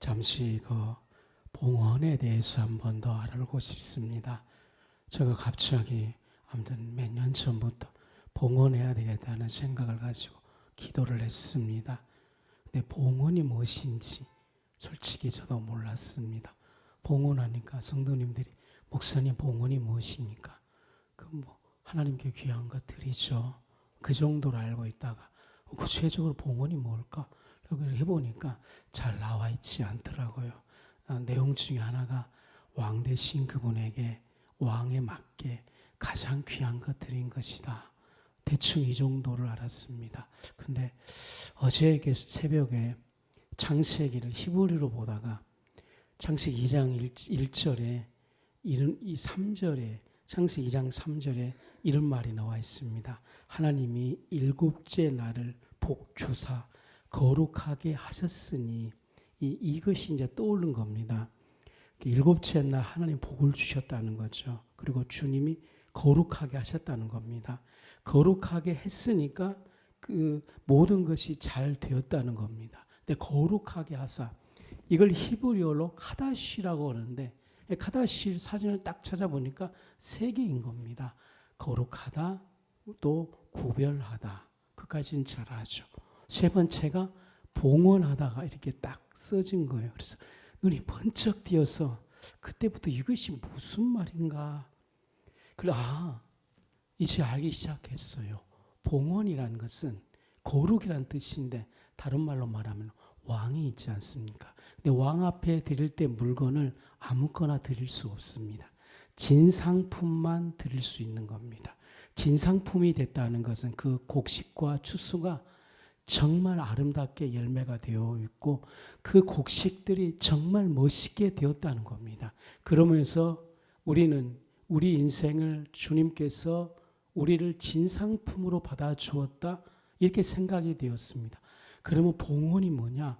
잠시 봉헌에 대해서 한 번 더 알아보고 싶습니다. 제가 갑자기 아무튼 몇 년 전부터 봉헌해야 되겠다는 생각을 가지고 기도를 했습니다. 근데 봉헌이 무엇인지 솔직히 저도 몰랐습니다. 봉헌하니까 성도님들이 목사님 봉헌이 무엇입니까? 하나님께 귀한 것 드리죠. 그 정도로 알고 있다가 구체적으로 봉헌이 뭘까? 여기를 해보니까 잘 나와 있지 않더라고요. 내용 중에 하나가 왕 되신 그분에게 왕에 맞게 가장 귀한 것 드린 것이다. 대충 이 정도를 알았습니다. 근데 어제 새벽에 창세기를 히브리로 보다가 창세기 2장 1절에 이 3절에 창세기 2장 3절에 이런 말이 나와 있습니다. 하나님이 일곱째 날을 복 주사 거룩하게 하셨으니 이것이 이제 떠오른 겁니다. 일곱째 날 하나님 복을 주셨다는 거죠. 그리고 주님이 거룩하게 하셨다는 겁니다. 거룩하게 했으니까 그 모든 것이 잘 되었다는 겁니다. 근데 거룩하게 하사 이걸 히브리어로 카다시라고 하는데 카다시 사진을 딱 찾아보니까 세 개인 겁니다. 거룩하다, 또 구별하다. 그까지는 잘 알죠. 세 번째가 봉헌하다가 이렇게 딱 써진 거예요. 그래서 눈이 번쩍 띄어서 그때부터 이것이 무슨 말인가. 이제 알기 시작했어요. 봉헌이라는 것은 거룩이라는 뜻인데 다른 말로 말하면 왕이 있지 않습니까? 근데 왕 앞에 드릴 때 물건을 아무거나 드릴 수 없습니다. 진상품만 드릴 수 있는 겁니다. 진상품이 됐다는 것은 그 곡식과 추수가 정말 아름답게 열매가 되어 있고 그 곡식들이 정말 멋있게 되었다는 겁니다. 그러면서 우리는 우리 인생을 주님께서 우리를 진상품으로 받아주었다 이렇게 생각이 되었습니다. 그러면 봉헌이 뭐냐?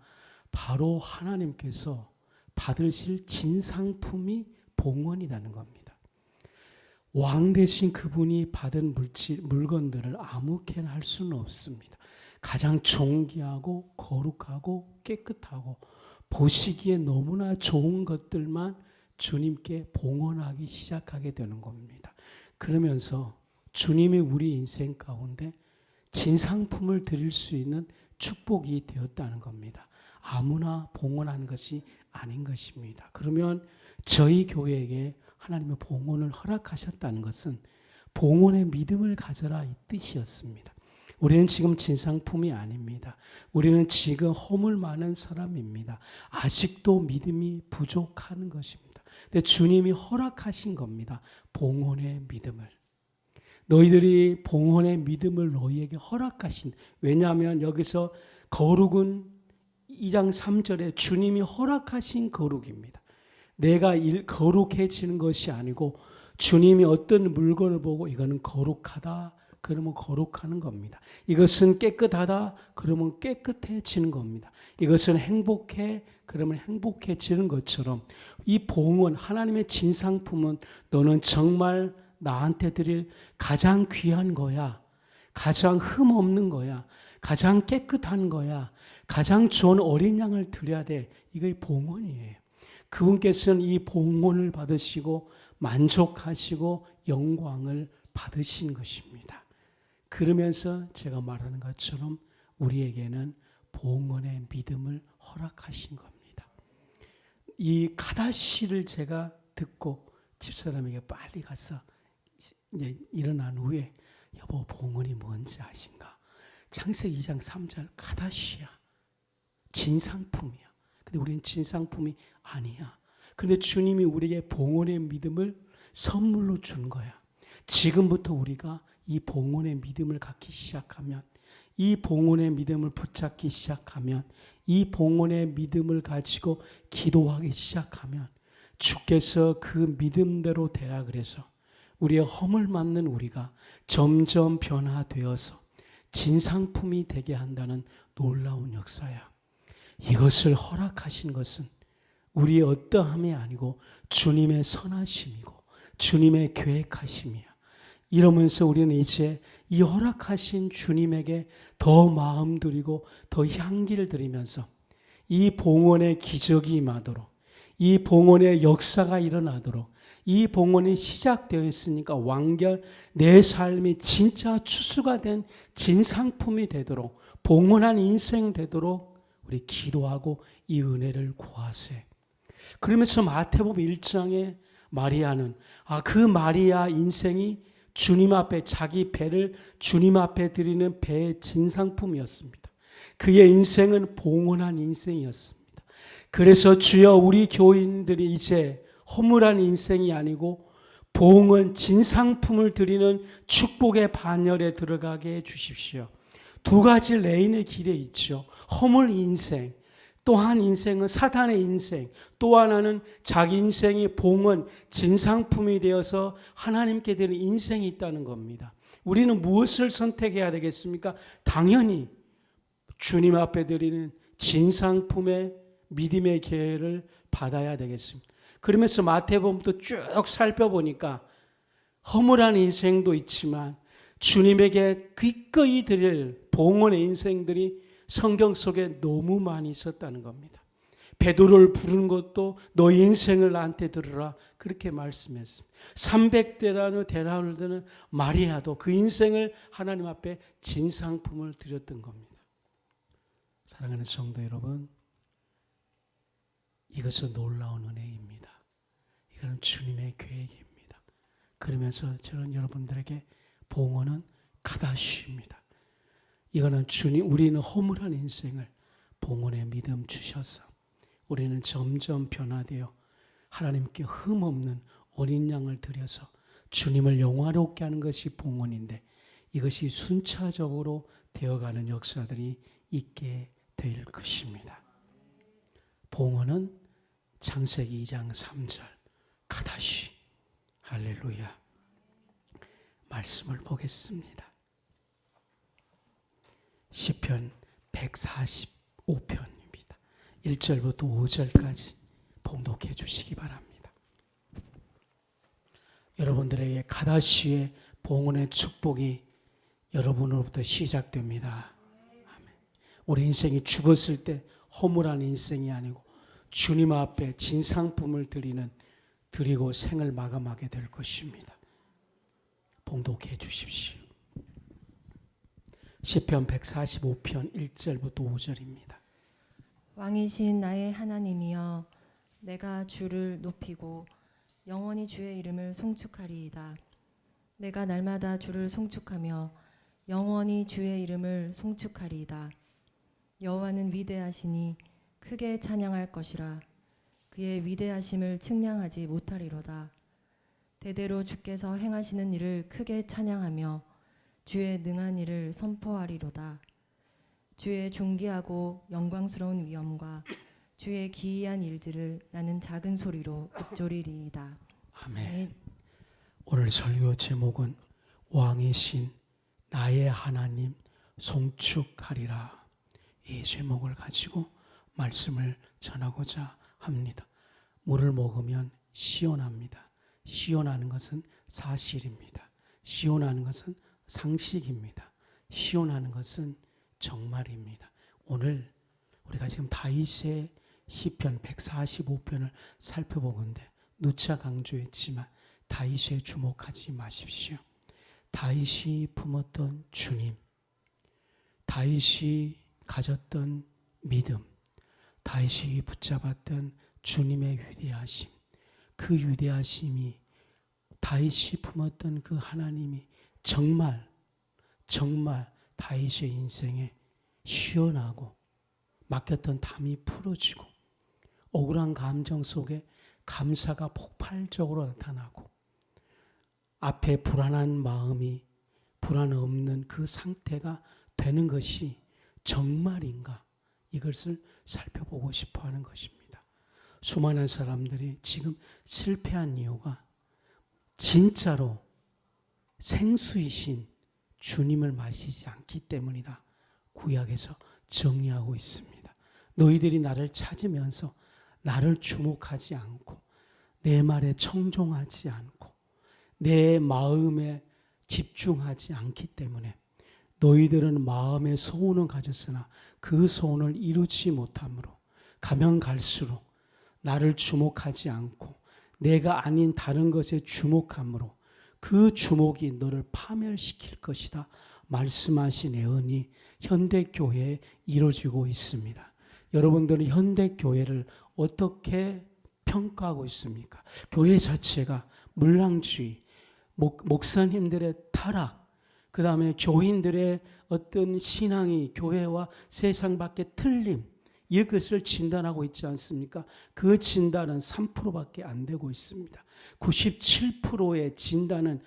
바로 하나님께서 받으실 진상품이 봉헌이라는 겁니다. 왕 대신 그분이 받은 물건들을 아무렇게나 할 수는 없습니다. 가장 존귀하고 거룩하고 깨끗하고 보시기에 너무나 좋은 것들만 주님께 봉헌하기 시작하게 되는 겁니다. 그러면서 주님이 우리 인생 가운데 진상품을 드릴 수 있는 축복이 되었다는 겁니다. 아무나 봉헌하는 것이 아닌 것입니다. 그러면 저희 교회에게 하나님의 봉헌을 허락하셨다는 것은 봉헌의 믿음을 가져라 이 뜻이었습니다. 우리는 지금 진상품이 아닙니다. 우리는 지금 허물 많은 사람입니다. 아직도 믿음이 부족한 것입니다. 근데 주님이 허락하신 겁니다. 봉헌의 믿음을. 너희들이 봉헌의 믿음을 너희에게 허락하신. 왜냐하면 여기서 거룩은 2장 3절에 주님이 허락하신 거룩입니다. 내가 거룩해지는 것이 아니고 주님이 어떤 물건을 보고 이거는 거룩하다 그러면 거룩하는 겁니다. 이것은 깨끗하다 그러면 깨끗해지는 겁니다. 이것은 행복해 그러면 행복해지는 것처럼 이 봉헌 하나님의 진상품은 너는 정말 나한테 드릴 가장 귀한 거야. 가장 흠 없는 거야. 가장 깨끗한 거야. 가장 좋은 어린 양을 드려야 돼. 이게 봉헌이에요. 그분께서는 이 봉헌을 받으시고 만족하시고 영광을 받으신 것입니다. 그러면서 제가 말하는 것처럼 우리에게는 봉헌의 믿음을 허락하신 겁니다. 이 카다시를 제가 듣고 집사람에게 빨리 가서 이제 일어난 후에 여보 봉헌이 뭔지 아신가? 창세기 2장 3절 카다시야. 진상품이야. 근데 우리는 진상품이 아니야. 근데 주님이 우리에게 봉헌의 믿음을 선물로 준 거야. 지금부터 우리가 이 봉헌의 믿음을 갖기 시작하면 이 봉헌의 믿음을 붙잡기 시작하면 이 봉헌의 믿음을 가지고 기도하기 시작하면 주께서 그 믿음대로 되라 그래서 우리의 허물 맞는 우리가 점점 변화되어서 진상품이 되게 한다는 놀라운 역사야. 이것을 허락하신 것은 우리의 어떠함이 아니고 주님의 선하심이고 주님의 계획하심이야. 이러면서 우리는 이제 이 허락하신 주님에게 더 마음 드리고 더 향기를 드리면서 이 봉헌의 기적이 임하도록, 이 봉헌의 역사가 일어나도록, 이 봉헌이 시작되어 있으니까 완결 내 삶이 진짜 추수가 된 진상품이 되도록, 봉헌한 인생 되도록 우리 기도하고 이 은혜를 구하세. 그러면서 마태복음 1장에 마리아는 그 마리아 인생이 주님 앞에 자기 배를 주님 앞에 드리는 배의 진상품이었습니다. 그의 인생은 봉헌한 인생이었습니다. 그래서 주여 우리 교인들이 이제 허물한 인생이 아니고 봉헌 진상품을 드리는 축복의 반열에 들어가게 해주십시오. 두 가지 레인의 길에 있죠. 허물 인생, 또 한 인생은 사탄의 인생, 또 하나는 자기 인생이 봉헌 진상품이 되어서 하나님께 드리는 인생이 있다는 겁니다. 우리는 무엇을 선택해야 되겠습니까? 당연히 주님 앞에 드리는 진상품의 믿음의 기회를 받아야 되겠습니다. 그러면서 마태복음도 쭉 살펴보니까 허물한 인생도 있지만 주님에게 기꺼이 드릴 봉헌의 인생들이 성경 속에 너무 많이 있었다는 겁니다. 베드로를 부르는 것도 너 인생을 나한테 들으라 그렇게 말씀했습니다. 300대라는 대라를 드는 마리아도 그 인생을 하나님 앞에 진상품을 드렸던 겁니다. 사랑하는 성도 여러분, 이것은 놀라운 은혜입니다. 이거는 주님의 계획입니다. 그러면서 저는 여러분들에게 봉헌은 카다시입니다. 이거는 주님, 우리는 허물한 인생을 봉헌의 믿음 주셔서 우리는 점점 변화되어 하나님께 흠없는 어린 양을 드려서 주님을 영화롭게 하는 것이 봉헌인데 이것이 순차적으로 되어가는 역사들이 있게 될 것입니다. 봉헌은 창세기 2장 3절 카다시. 할렐루야. 말씀을 보겠습니다. 시편 145편입니다. 1절부터 5절까지 봉독해 주시기 바랍니다. 여러분들에게 카다시의 봉헌의 축복이 여러분으로부터 시작됩니다. 아멘. 우리 인생이 죽었을 때 허물한 인생이 아니고 주님 앞에 진상품을 드리고 생을 마감하게 될 것입니다. 봉독해 주십시오. 시편 145편 1절부터 5절입니다. 왕이신 나의 하나님이여, 내가 주를 높이고 영원히 주의 이름을 송축하리이다. 내가 날마다 주를 송축하며 영원히 주의 이름을 송축하리이다. 여호와는 위대하시니 크게 찬양할 것이라. 그의 위대하심을 측량하지 못하리로다. 대대로 주께서 행하시는 일을 크게 찬양하며 주의 능한 일을 선포하리로다. 주의 존귀하고 영광스러운 위엄과 주의 기이한 일들을 나는 작은 소리로 읊조리리이다. 아멘. 오늘 설교 제목은 왕이신 나의 하나님 송축하리라. 이 제목을 가지고 말씀을 전하고자 합니다. 물을 먹으면 시원합니다. 시원하는 것은 사실입니다. 시원하는 것은 상식입니다. 시원하는 것은 정말입니다. 오늘 우리가 지금 다윗의 시편 145편을 살펴보건대 누차 강조했지만 다윗에 주목하지 마십시오. 다윗이 품었던 주님, 다윗이 가졌던 믿음, 다윗이 붙잡았던 주님의 위대하심, 그 위대하심이 다윗이 품었던 그 하나님이 정말 다윗의 인생에 시원하고 맡겼던 담이 풀어지고 억울한 감정 속에 감사가 폭발적으로 나타나고 앞에 불안한 마음이 불안 없는 그 상태가 되는 것이 정말인가, 이것을 살펴보고 싶어 하는 것입니다. 수많은 사람들이 지금 실패한 이유가 진짜로 생수이신 주님을 마시지 않기 때문이다. 구약에서 정리하고 있습니다. 너희들이 나를 찾으면서 나를 주목하지 않고 내 말에 청종하지 않고 내 마음에 집중하지 않기 때문에 너희들은 마음의 소원은 가졌으나 그 소원을 이루지 못함으로 가면 갈수록 나를 주목하지 않고 내가 아닌 다른 것에 주목함으로 그 주목이 너를 파멸시킬 것이다 말씀하신 예언이 현대교회에 이루어지고 있습니다. 여러분들은 현대교회를 어떻게 평가하고 있습니까? 교회 자체가 물랑주의, 목사님들의 타락, 그 다음에 교인들의 어떤 신앙이 교회와 세상 밖에 틀림, 이것을 진단하고 있지 않습니까? 그 진단은 3%밖에 안 되고 있습니다. 97%의 진단은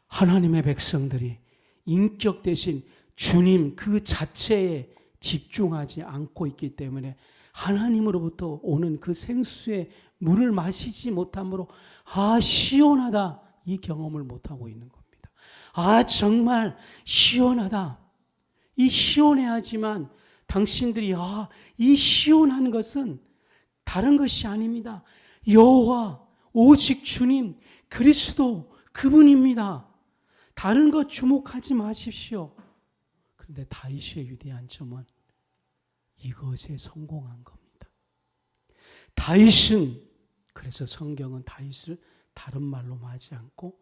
하나님의 백성들이 인격 대신 주님 그 자체에 집중하지 않고 있기 때문에 하나님으로부터 오는 그 생수의 물을 마시지 못함으로 시원하다 이 경험을 못하고 있는 겁니다. 정말 시원하다. 이 시원해야지만 당신들이 이 시원한 것은 다른 것이 아닙니다. 여호와 오직 주님 그리스도 그분입니다. 다른 것 주목하지 마십시오. 그런데 다윗의 위대한 점은 이것에 성공한 겁니다. 다윗은 그래서 성경은 다윗을 다른 말로 하지 않고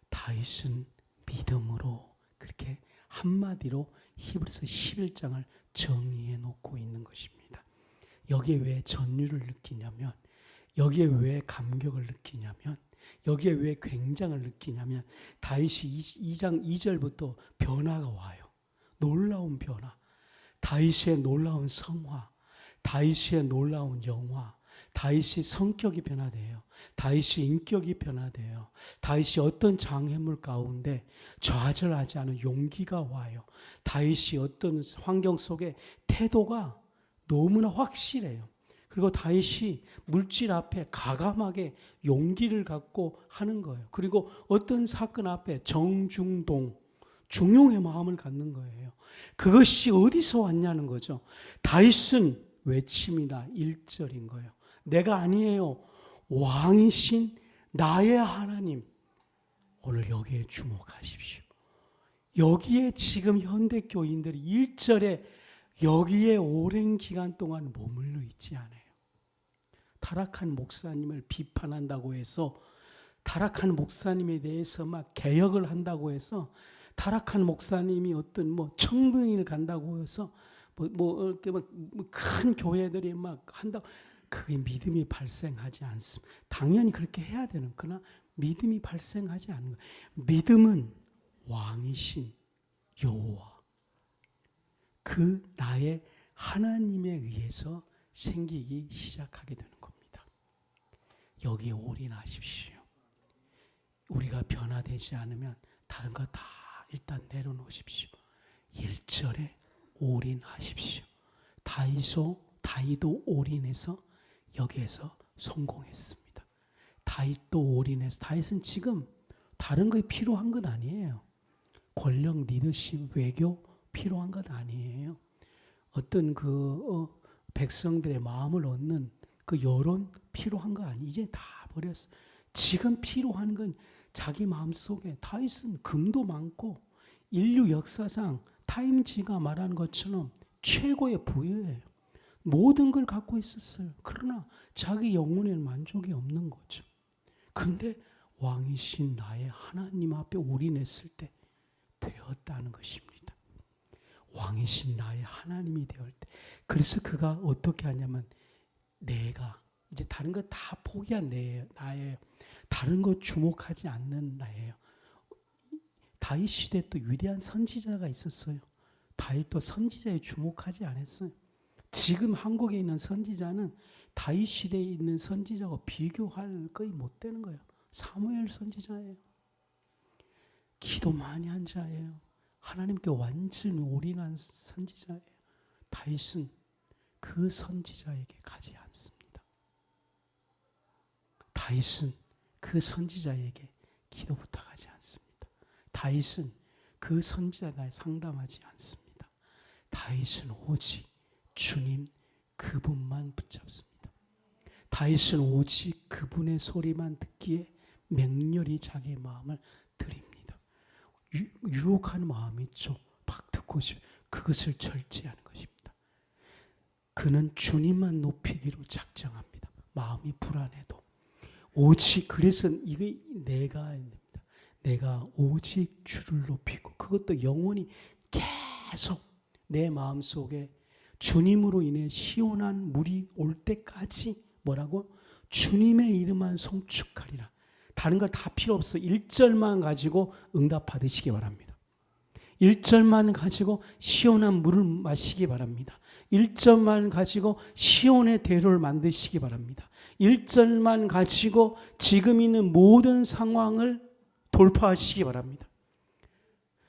다윗은 믿음으로 그렇게 한마디로 히브리서 11장을 정의해 놓고 있는 것입니다. 여기에 왜 전율을 느끼냐면, 여기에 왜 감격을 느끼냐면, 여기에 왜 굉장을 느끼냐면 다윗이 2장 2절부터 변화가 와요. 놀라운 변화, 다윗의 놀라운 성화, 다윗의 놀라운 영화, 다윗이 성격이 변화돼요. 다윗이 인격이 변화돼요. 다윗이 어떤 장애물 가운데 좌절하지 않은 용기가 와요. 다윗이 어떤 환경 속에 태도가 너무나 확실해요. 그리고 다윗이 물질 앞에 가감하게 용기를 갖고 하는 거예요. 그리고 어떤 사건 앞에 정중동, 중용의 마음을 갖는 거예요. 그것이 어디서 왔냐는 거죠. 다윗은 외침이다 1절인 거예요. 내가 아니에요. 왕이신 나의 하나님. 오늘 여기에 주목하십시오. 여기에 지금 현대교인들이 1절에 여기에 오랜 기간 동안 머물러 있지 않아요. 타락한 목사님을 비판한다고 해서, 타락한 목사님에 대해서 막 개혁을 한다고 해서, 타락한 목사님이 어떤 청빙을 간다고 해서 큰 교회들이 막 한다고, 그게 믿음이 발생하지 않습니다. 당연히 그렇게 해야 되는 그러나 믿음이 발생하지 않는 거예요. 믿음은 왕이신 여호와 그 나의 하나님에 의해서 생기기 시작하게 되는 겁니다. 여기에 올인하십시오. 우리가 변화되지 않으면 다른 거 다 일단 내려놓으십시오. 1절에 올인하십시오. 다윗도 올인해서 여기에서 성공했습니다. 다윗도 올인해서, 다윗은 지금 다른 것이 필요한 것 아니에요. 권력, 리더십, 외교 필요한 것 아니에요. 어떤 백성들의 마음을 얻는 그 여론 필요한 거 아니에요. 이제 다 버렸어. 지금 필요한 건 자기 마음속에, 다윗은 금도 많고 인류 역사상 타임지가 말하는 것처럼 최고의 부유예요. 모든 걸 갖고 있었어요. 그러나 자기 영혼에는 만족이 없는 거죠. 근데 왕이신 나의 하나님 앞에 올인했을 때 되었다는 것입니다. 왕이신 나의 하나님이 되었을 때. 그래서 그가 어떻게 하냐면, 내가 이제 다른 거 다 포기한 나예요. 다른 거 주목하지 않는 나예요. 다윗 시대에 또 위대한 선지자가 있었어요. 다윗도 선지자에 주목하지 않았어요. 지금 한국에 있는 선지자는 다윗 시대에 있는 선지자와 비교할 거의 못 되는 거예요. 사무엘 선지자예요. 기도 많이 한 자예요. 하나님께 완전히 올인한 선지자예요. 다윗은 그 선지자에게 가지 않습니다. 다윗은 그 선지자에게 기도 부탁하지 않습니다. 다윗은 그 선지자가 상담하지 않습니다. 다윗은 오직 주님 그분만 붙잡습니다. 다윗은 오직 그분의 소리만 듣기에 맹렬히 자기의 마음을 드립니다. 유혹하는 마음이 있죠. 막 듣고 싶어. 그것을 절제하는 것입니다. 그는 주님만 높이기로 작정합니다. 마음이 불안해도. 오직 그래서 이게 내가 오직 주를 높이고, 그것도 영원히 계속 내 마음속에 주님으로 인해 시원한 물이 올 때까지 뭐라고? 주님의 이름만 송축하리라. 다른 거 다 필요 없어. 1절만 가지고 응답 받으시기 바랍니다. 1절만 가지고 시원한 물을 마시기 바랍니다. 1절만 가지고 시온의 대로를 만드시기 바랍니다. 1절만 가지고 지금 있는 모든 상황을 돌파하시기 바랍니다.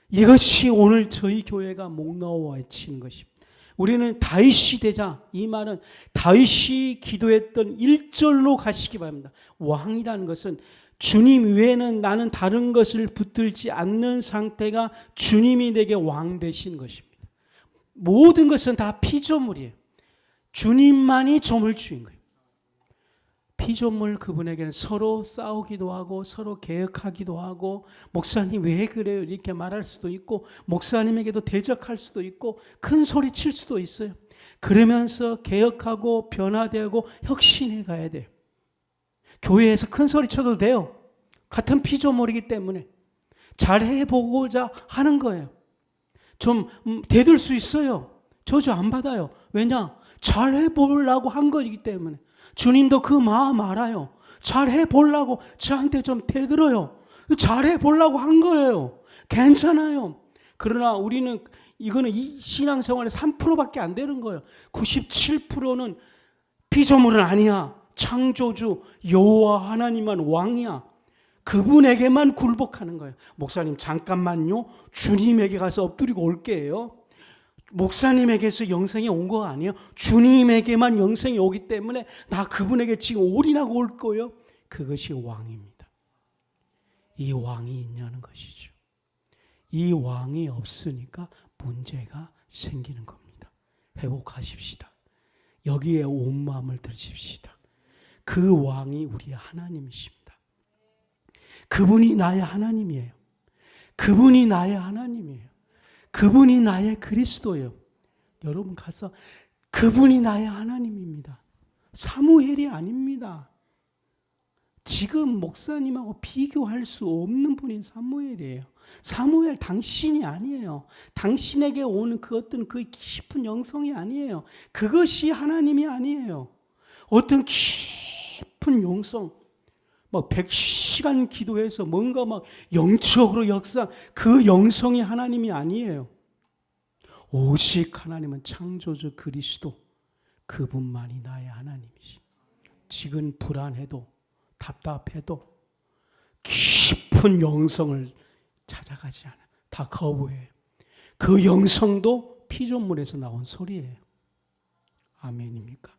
이것이 오늘 저희 교회가 목 놓아 외치는 것입니다. 우리는 다윗이 되자, 이 말은 다윗이 기도했던 1절로 가시기 바랍니다. 왕이라는 것은 주님 외에는 나는 다른 것을 붙들지 않는 상태가 주님이 내게 왕 되신 것입니다. 모든 것은 다 피조물이에요. 주님만이 조물주인 거예요. 피조물, 그분에게는 서로 싸우기도 하고 서로 개혁하기도 하고, 목사님 왜 그래요? 이렇게 말할 수도 있고, 목사님에게도 대적할 수도 있고, 큰 소리 칠 수도 있어요. 그러면서 개혁하고 변화되고 혁신해 가야 돼요. 교회에서 큰 소리 쳐도 돼요. 같은 피조물이기 때문에 잘해보고자 하는 거예요. 좀 대들 수 있어요. 저주 안 받아요. 왜냐? 잘해보려고 한 거이기 때문에. 주님도 그 마음 알아요. 잘해보려고 저한테 좀 대들어요. 잘해보려고 한 거예요. 괜찮아요. 그러나 우리는 이거는 이 신앙생활의 3%밖에 안 되는 거예요. 97%는 피조물은 아니야. 창조주 여호와 하나님만 왕이야. 그분에게만 굴복하는 거예요. 목사님 잠깐만요. 주님에게 가서 엎드리고 올게요. 목사님에게서 영생이 온 거 아니에요. 주님에게만 영생이 오기 때문에 나 그분에게 지금 올인하고 올 거예요. 그것이 왕입니다. 이 왕이 있냐는 것이죠. 이 왕이 없으니까 문제가 생기는 겁니다. 회복하십시다. 여기에 온 마음을 드십시다. 그 왕이 우리 하나님이십니다. 그분이 나의 하나님이에요. 그분이 나의 하나님이에요. 그분이 나의 그리스도예요. 여러분 가서 그분이 나의 하나님입니다. 사무엘이 아닙니다. 지금 목사님하고 비교할 수 없는 분이 사무엘이에요. 사무엘 당신이 아니에요. 당신에게 오는 그 어떤 그 깊은 영성이 아니에요. 그것이 하나님이 아니에요. 어떤 깊은 영성, 막 100시간 기도해서 뭔가 막 영적으로 역사, 그 영성이 하나님이 아니에요. 오직 하나님은 창조주 그리스도, 그분만이 나의 하나님이시. 지금 불안해도 답답해도 깊은 영성을 찾아가지 않아. 다 거부해요. 그 영성도 피조물에서 나온 소리예요. 아멘입니까?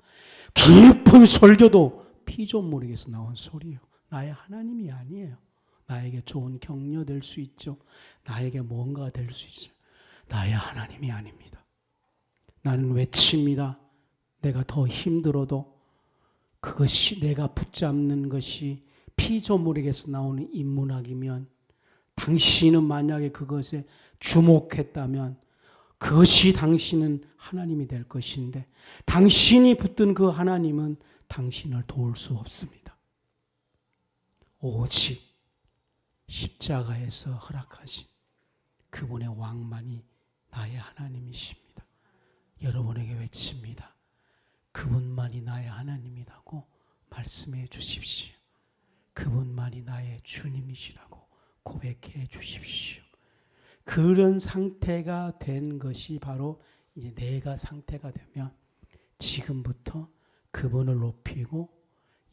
깊은 설교도 피조물에게서 나온 소리예요. 나의 하나님이 아니에요. 나에게 좋은 격려 될 수 있죠. 나에게 뭔가 될 수 있어요. 나의 하나님이 아닙니다. 나는 외칩니다. 내가 더 힘들어도 그것이 내가 붙잡는 것이 피조물에게서 나오는 인문학이면, 당신은 만약에 그것에 주목했다면 그것이 당신은 하나님이 될 것인데, 당신이 붙든 그 하나님은 당신을 도울 수 없습니다. 오직 십자가에서 허락하신 그분의 왕만이 나의 하나님이십니다. 여러분에게 외칩니다. 그분만이 나의 하나님이라고 말씀해 주십시오. 그분만이 나의 주님이시라고 고백해 주십시오. 그런 상태가 된 것이 바로 이제 내가 상태가 되면 지금부터 그분을 높이고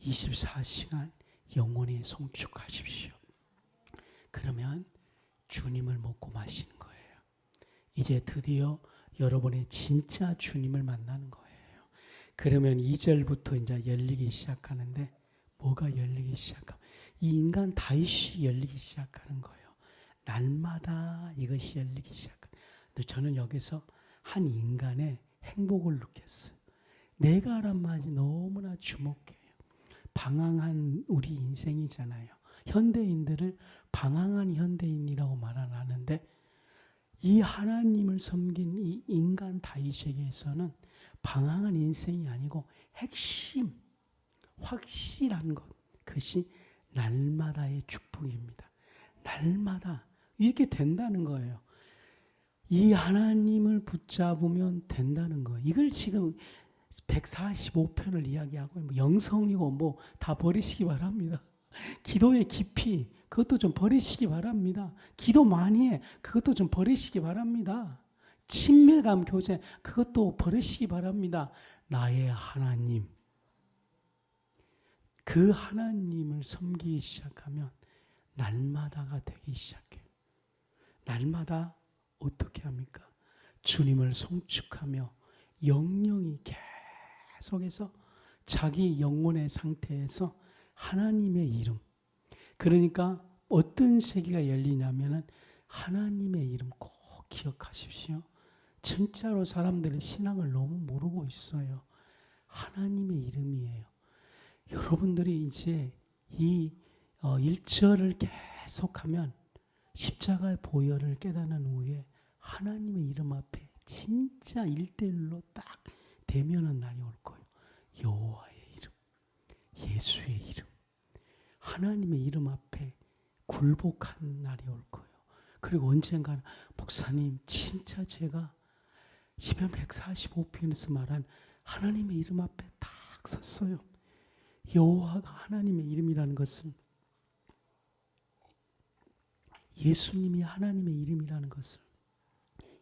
24시간 영원히 송축하십시오. 그러면 주님을 먹고 마시는 거예요. 이제 드디어 여러분이 진짜 주님을 만나는 거예요. 그러면 2절부터 이제 열리기 시작하는데, 뭐가 열리기 시작하면 이 인간 다윗이 열리기 시작하는 거예요. 날마다 이것이 열리기 시작하는. 근데 저는 여기서 한 인간의 행복을 느꼈어요. 내가란 말이 너무나 주목해요. 방황한 우리 인생이잖아요. 현대인들을 방황한 현대인이라고 말 안 하는데, 이 하나님을 섬긴 이 인간 다윗에게서는 방황한 인생이 아니고 핵심, 확실한 것, 그것이 날마다의 축복입니다. 날마다 이렇게 된다는 거예요. 이 하나님을 붙잡으면 된다는 거예요. 이걸 지금 145편을 이야기하고 영성이고 뭐 다 버리시기 바랍니다. 기도의 깊이 그것도 좀 버리시기 바랍니다. 기도 많이 해 그것도 좀 버리시기 바랍니다. 친밀감 교제 그것도 버리시기 바랍니다. 나의 하나님, 그 하나님을 섬기기 시작하면 날마다가 되기 시작해요. 날마다 어떻게 합니까? 주님을 송축하며 영영이 계속해서 자기 영혼의 상태에서 하나님의 이름, 그러니까 어떤 세계가 열리냐면은 하나님의 이름 꼭 기억하십시오. 진짜로 사람들은 신앙을 너무 모르고 있어요. 하나님의 이름이에요. 여러분들이 이제 이 1절을 계속하면 십자가의 보혈을 깨닫는 후에 하나님의 이름 앞에 진짜 1대1로 딱 대면한 날이 올 거예요. 여호와의 이름, 예수의 이름, 하나님의 이름 앞에 굴복한 날이 올 거예요. 그리고 언젠가는 목사님 진짜 제가 시편 145편에서 말한 하나님의 이름 앞에 딱 섰어요. 여호와가 하나님의 이름이라는 것을, 예수님이 하나님의 이름이라는 것을,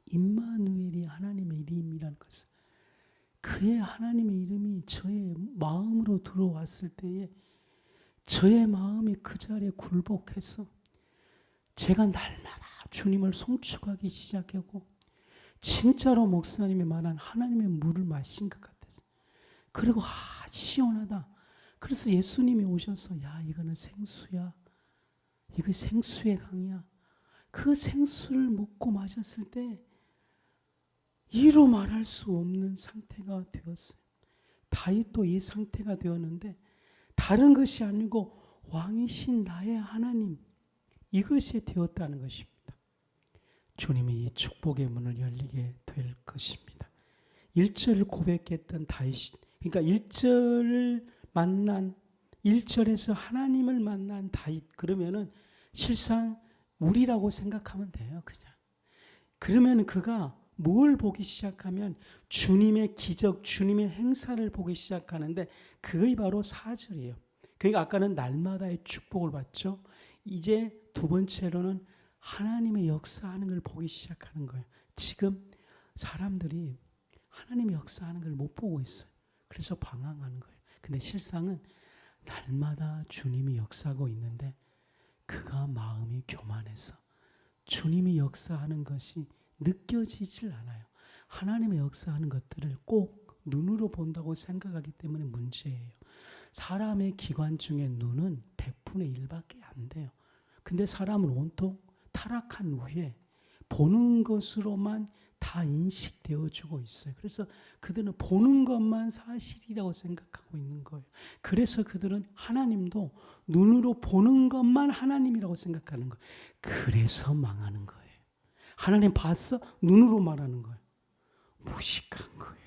임마누엘이 하나님의 이름이라는 것을, 그의 하나님의 이름이 저의 마음으로 들어왔을 때에 저의 마음이 그 자리에 굴복해서 제가 날마다 주님을 송축하기 시작하고 진짜로 목사님이 말한 하나님의 물을 마신 것 같았어요. 그리고 시원하다. 그래서 예수님이 오셔서 야 이거는 생수야. 이거 생수의 강이야. 그 생수를 먹고 마셨을 때 이로 말할 수 없는 상태가 되었어요. 다윗도 이 상태가 되었는데 다른 것이 아니고 왕이신 나의 하나님, 이것이 되었다는 것입니다. 주님이 이 축복의 문을 열리게 될 것입니다. 1절을 고백했던 다윗, 그러니까 1절을 만난 1절에서 하나님을 만난 다윗, 그러면은 실상 우리라고 생각하면 돼요. 그냥 그러면 그가 뭘 보기 시작하면 주님의 기적, 주님의 행사를 보기 시작하는데 그게 바로 4절이에요. 그러니까 아까는 날마다의 축복을 받죠. 이제 두 번째로는 하나님의 역사하는 걸 보기 시작하는 거예요. 지금 사람들이 하나님의 역사하는 걸 못 보고 있어요. 그래서 방황하는 거예요. 근데 실상은 날마다 주님이 역사하고 있는데 그가 마음이 교만해서 주님이 역사하는 것이 느껴지질 않아요. 하나님의 역사하는 것들을 꼭 눈으로 본다고 생각하기 때문에 문제예요. 사람의 기관 중에 눈은 100분의 1밖에 안 돼요. 근데 사람은 온통 타락한 후에 보는 것으로만 다 인식되어주고 있어요. 그래서 그들은 보는 것만 사실이라고 생각하고 있는 거예요. 그래서 그들은 하나님도 눈으로 보는 것만 하나님이라고 생각하는 거예요. 그래서 망하는 거예요. 하나님 봤어? 눈으로 말하는 거예요. 무식한 거예요.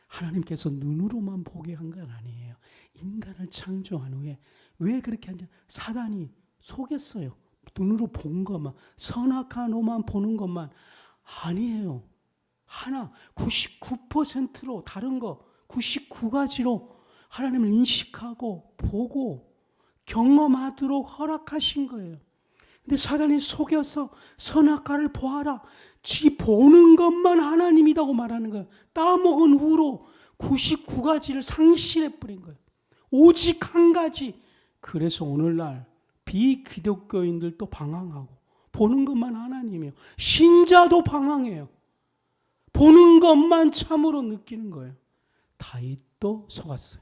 하나님께서 눈으로만 보게 한 건 아니에요. 인간을 창조한 후에 왜 그렇게 하냐? 사단이 속였어요. 눈으로 본 것만, 선악한 오만 보는 것만. 아니에요. 하나 99%로 다른 거 99가지로 하나님을 인식하고 보고 경험하도록 허락하신 거예요. 근데 사단이 속여서 선악과를 보아라. 지 보는 것만 하나님이라고 말하는 거예요. 따먹은 후로 99가지를 상실해버린 거예요. 오직 한 가지. 그래서 오늘날 비기독교인들도 방황하고 보는 것만 하나님이에요. 신자도 방황해요. 보는 것만 참으로 느끼는 거예요. 다윗도 속았어요.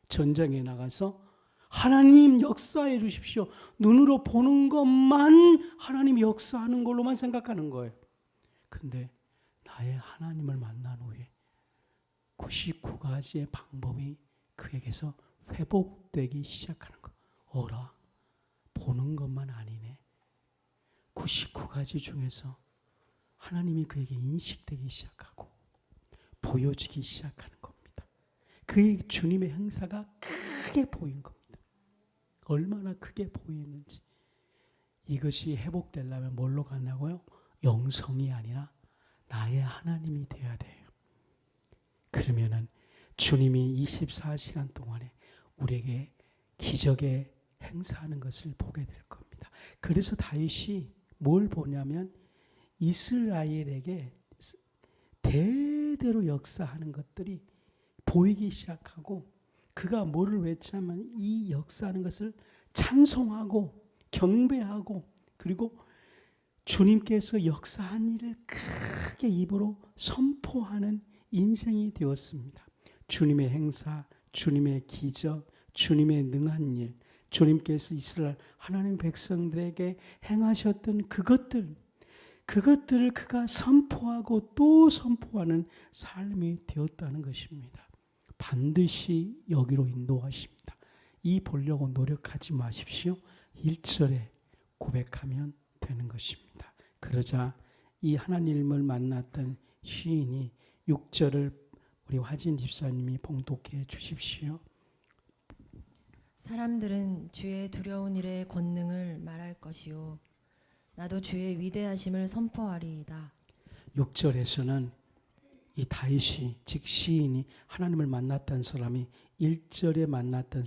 전쟁에 나가서 하나님 역사해 주십시오. 눈으로 보는 것만 하나님 역사하는 걸로만 생각하는 거예요. 근데 나의 하나님을 만난 후에 99가지의 방법이 그에게서 회복되기 시작하는 거. 어라, 보는 것만 아니네. 99가지 중에서 하나님이 그에게 인식되기 시작하고 보여지기 시작하는 겁니다. 그 주님의 행사가 크게 보인 겁니다. 얼마나 크게 보이는지. 이것이 회복되려면 뭘로 가냐고요? 영성이 아니라 나의 하나님이 되어야 돼요. 그러면은 주님이 24시간 동안에 우리에게 기적의 행사하는 것을 보게 될 겁니다. 그래서 다윗이 뭘 보냐면 이스라엘에게 대대로 역사하는 것들이 보이기 시작하고 그가 뭐를 외치냐면 이 역사하는 것을 찬송하고 경배하고 그리고 주님께서 역사한 일을 크게 입으로 선포하는 인생이 되었습니다. 주님의 행사, 주님의 기적, 주님의 능한 일, 주님께서 이스라엘 하나님 백성들에게 행하셨던 그것들을 그가 선포하고 또 선포하는 삶이 되었다는 것입니다. 반드시 여기로 인도하십니다. 이 보려고 노력하지 마십시오. 1절에 고백하면 되는 것입니다. 그러자 이 하나님을 만났던 시인이 6절을 우리 화진 집사님이 봉독해 주십시오. 사람들은 주의 두려운 일의 권능을 말할 것이요 나도 주의 위대하심을 선포하리이다. 6절에서는 이 다윗이 즉 시인이 하나님을 만났던 사람이 1절에 만났던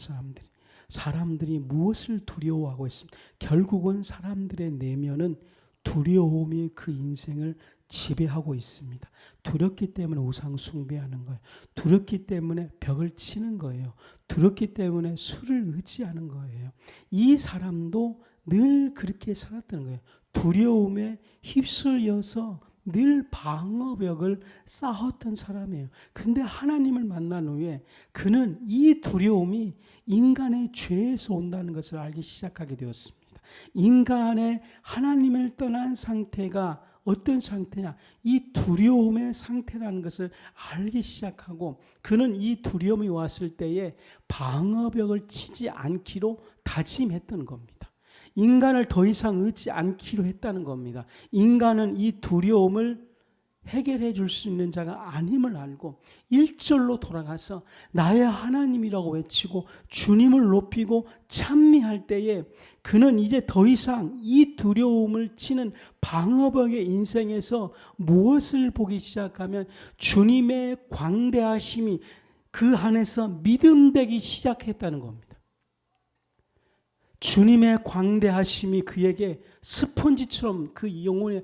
사람들이 무엇을 두려워하고 있습니다. 결국은 사람들의 내면은 두려움이 그 인생을 지배하고 있습니다. 두렵기 때문에 우상 숭배하는 거예요. 두렵기 때문에 벽을 치는 거예요. 두렵기 때문에 술을 의지하는 거예요. 이 사람도 늘 그렇게 살았다는 거예요. 두려움에 휩쓸려서 늘 방어벽을 쌓았던 사람이에요. 그런데 하나님을 만난 후에 그는 이 두려움이 인간의 죄에서 온다는 것을 알기 시작하게 되었습니다. 인간의 하나님을 떠난 상태가 어떤 상태냐? 이 두려움의 상태라는 것을 알기 시작하고 그는 이 두려움이 왔을 때에 방어벽을 치지 않기로 다짐했던 겁니다. 인간을 더 이상 의지 않기로 했다는 겁니다. 인간은 이 두려움을 해결해 줄 수 있는 자가 아님을 알고 1절로 돌아가서 나의 하나님이라고 외치고 주님을 높이고 찬미할 때에 그는 이제 더 이상 이 두려움을 치는 방어벽의 인생에서 무엇을 보기 시작하면 주님의 광대하심이 그 안에서 믿음되기 시작했다는 겁니다. 주님의 광대하심이 그에게 스펀지처럼 그 영혼에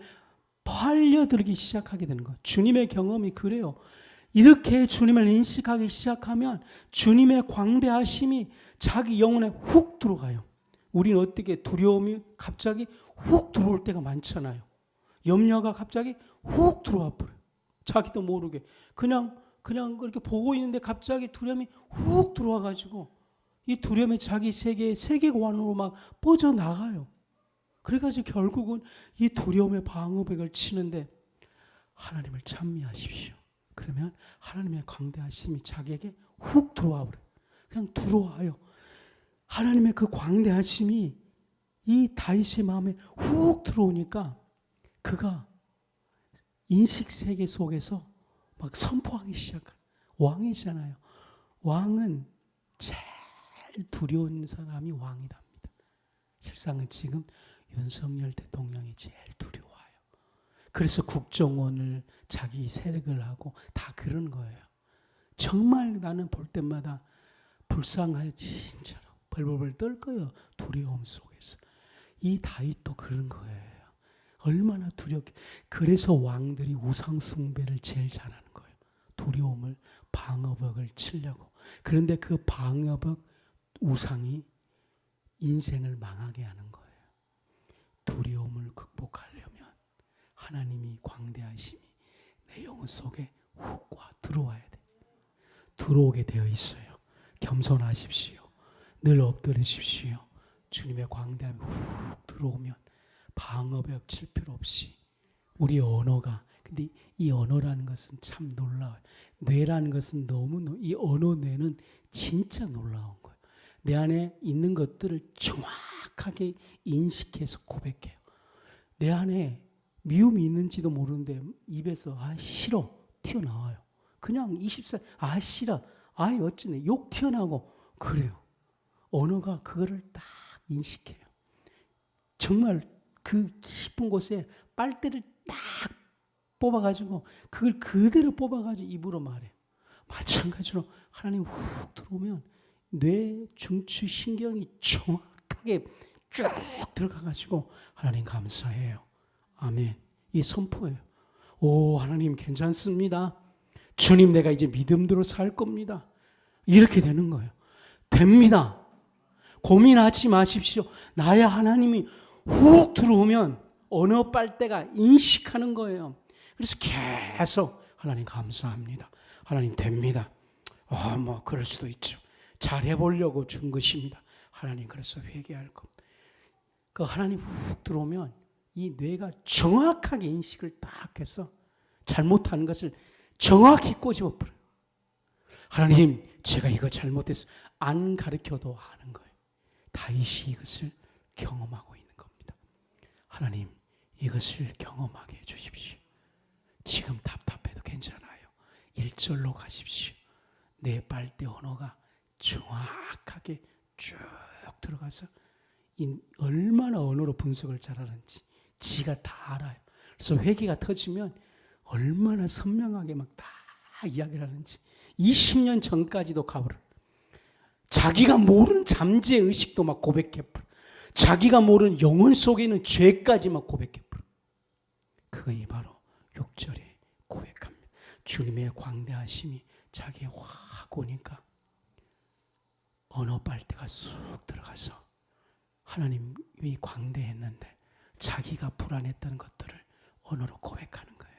빨려들기 시작하게 되는 거예요. 주님의 경험이 그래요. 이렇게 주님을 인식하기 시작하면 주님의 광대하심이 자기 영혼에 훅 들어가요. 우리는 어떻게 두려움이 갑자기 훅 들어올 때가 많잖아요. 염려가 갑자기 훅 들어와 버려요. 자기도 모르게 그냥 그렇게 보고 있는데 갑자기 두려움이 훅 들어와 가지고 이 두려움이 자기 세계관으로 막 뻗어나가요. 그래가지고 결국은 이 두려움의 방어벽을 치는데 하나님을 찬미하십시오. 그러면 하나님의 광대하심이 자기에게 훅 들어와 버려요. 그냥 들어와요. 하나님의 그 광대하심이 이 다윗의 마음에 훅 들어오니까 그가 인식세계 속에서 막 선포하기 시작해요. 왕이잖아요. 왕은 제일 두려운 사람이 왕이답니다. 실상은 지금 윤석열 대통령이 제일 두려워요. 그래서 국정원을 자기 세력을 하고 다 그런 거예요. 정말 나는 볼 때마다 불쌍해 진짜로 벌벌벌 떨 거예요. 두려움 속에서. 이 다윗도 그런 거예요. 얼마나 두렵게. 그래서 왕들이 우상 숭배를 제일 잘하는 거예요. 두려움을 방어벽을 치려고. 그런데 그 방어벽 우상이 인생을 망하게 하는 거예요. 두려움을 극복하려면 하나님이 광대하심이 내 영혼 속에 훅 와 들어와야 돼. 들어오게 되어 있어요. 겸손하십시오. 늘 엎드리십시오. 주님의 광대함이 훅 들어오면 방어벽 칠 필요 없이 우리 언어가 근데 이 언어라는 것은 참 놀라워요. 뇌라는 것은 이 언어 뇌는 진짜 놀라운 거예요. 내 안에 있는 것들을 정확하게 인식해서 고백해요. 내 안에 미움이 있는지도 모르는데 입에서 싫어 튀어나와요. 그냥 20살 아 싫어 아이 어쩌네 욕 튀어나오고 그래요. 언어가 그거를 딱 인식해요. 정말 그 깊은 곳에 빨대를 딱 뽑아가지고 그걸 그대로 뽑아가지고 입으로 말해요. 마찬가지로 하나님 훅 들어오면 뇌 중추 신경이 정확하게 쭉 들어가가지고 하나님 감사해요. 아멘. 이 선포예요. 오 하나님 괜찮습니다. 주님 내가 이제 믿음대로 살 겁니다. 이렇게 되는 거예요. 됩니다. 고민하지 마십시오. 나의 하나님이 훅 들어오면 언어 빨대가 인식하는 거예요. 그래서 계속 하나님 감사합니다. 하나님 됩니다. 뭐 그럴 수도 있죠. 잘해보려고 준 것입니다. 하나님 그래서 회개할 겁니다. 그 하나님 훅 들어오면 이 뇌가 정확하게 인식을 딱 해서 잘못하는 것을 정확히 꼬집어 버려요. 하나님 제가 이거 잘못했어. 안 가르쳐도 아는 거예요. 다윗이 이것을 경험하고 있는 겁니다. 하나님 이것을 경험하게 해주십시오. 지금 답답해도 괜찮아요. 1절로 가십시오. 내 빨대 언어가 정확하게 쭉 들어가서 얼마나 언어로 분석을 잘하는지 지가 다 알아요. 그래서 회개가 터지면 얼마나 선명하게 막 다 이야기를 하는지 20년 전까지도 가버려요. 자기가 모르는 잠재 의식도 막 고백해버려. 자기가 모르는 영혼 속에 있는 죄까지 막 고백해버려. 그것이 바로 6절에 고백합니다. 주님의 광대하심이 자기에 확 오니까 언어 빨대가 쑥 들어가서 하나님이 광대했는데 자기가 불안했던 것들을 언어로 고백하는 거예요.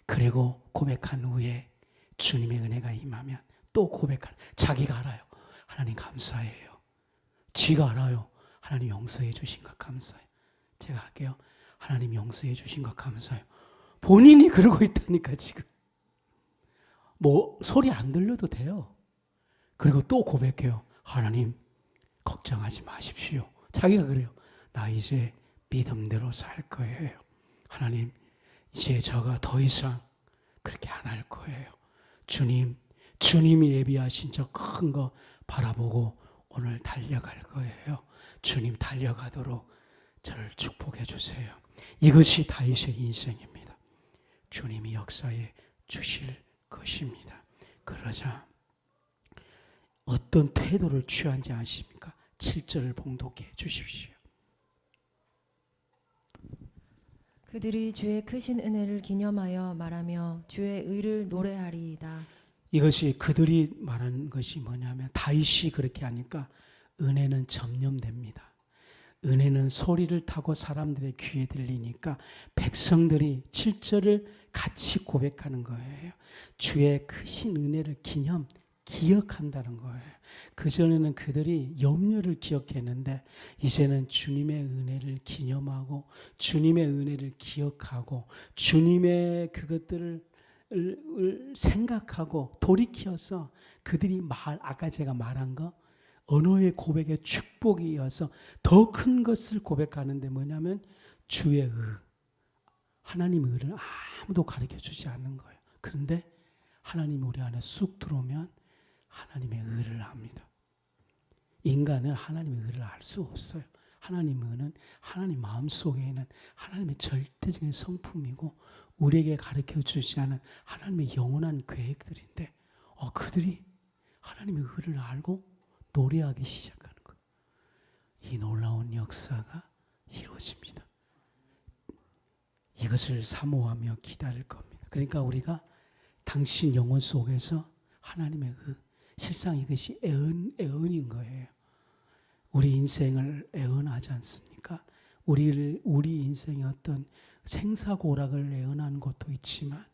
그리고 고백한 후에 주님의 은혜가 임하면 또 고백하는, 자기가 알아요. 하나님 감사해요. 지가 알아요. 하나님 용서해 주신 것 감사해요. 제가 할게요. 하나님 용서해 주신 것 감사해요. 본인이 그러고 있다니까 지금. 뭐 소리 안 들려도 돼요. 그리고 또 고백해요. 하나님 걱정하지 마십시오. 자기가 그래요. 나 이제 믿음대로 살 거예요. 하나님 이제 저가 더 이상 그렇게 안 할 거예요. 주님이 예비하신 저 큰 거 바라보고 오늘 달려갈 거예요. 주님 달려가도록 저를 축복해 주세요. 이것이 다윗의 인생입니다. 주님이 역사에 주실 것입니다. 그러자 어떤 태도를 취한지 아십니까? 7절을 봉독해 주십시오. 그들이 주의 크신 은혜를 기념하여 말하며 주의 의를 노래하리이다. 이것이 그들이 말하는 것이 뭐냐면 다윗이 그렇게 하니까 은혜는 점령됩니다. 은혜는 소리를 타고 사람들의 귀에 들리니까 백성들이 7절을 같이 고백하는 거예요. 주의 크신 은혜를 기억한다는 거예요. 그전에는 그들이 염려를 기억했는데 이제는 주님의 은혜를 기념하고 주님의 은혜를 기억하고 주님의 그것들을 생각하고 돌이켜서 그들이 아까 제가 말한 거 언어의 고백의 축복이 이어서 더 큰 것을 고백하는데 뭐냐면 주의 의, 하나님의 의를 아무도 가르쳐 주지 않는 거예요. 그런데 하나님이 우리 안에 쑥 들어오면 하나님의 의를 압니다. 인간은 하나님의 의를 알 수 없어요. 하나님의 의는 하나님 마음속에 있는 하나님의 절대적인 성품이고 우리에게 가르쳐 주지 않은 하나님의 영원한 계획들인데 그들이 하나님의 의를 알고 노래하기 시작하는 거예요. 이 놀라운 역사가 이루어집니다. 이것을 사모하며 기다릴 겁니다. 그러니까 우리가 당신 영혼 속에서 하나님의 의, 실상 이것이 애언인 거예요. 우리 인생을 애언하지 않습니까? 우리 인생의 어떤 생사고락을 애언하는 것도 있지만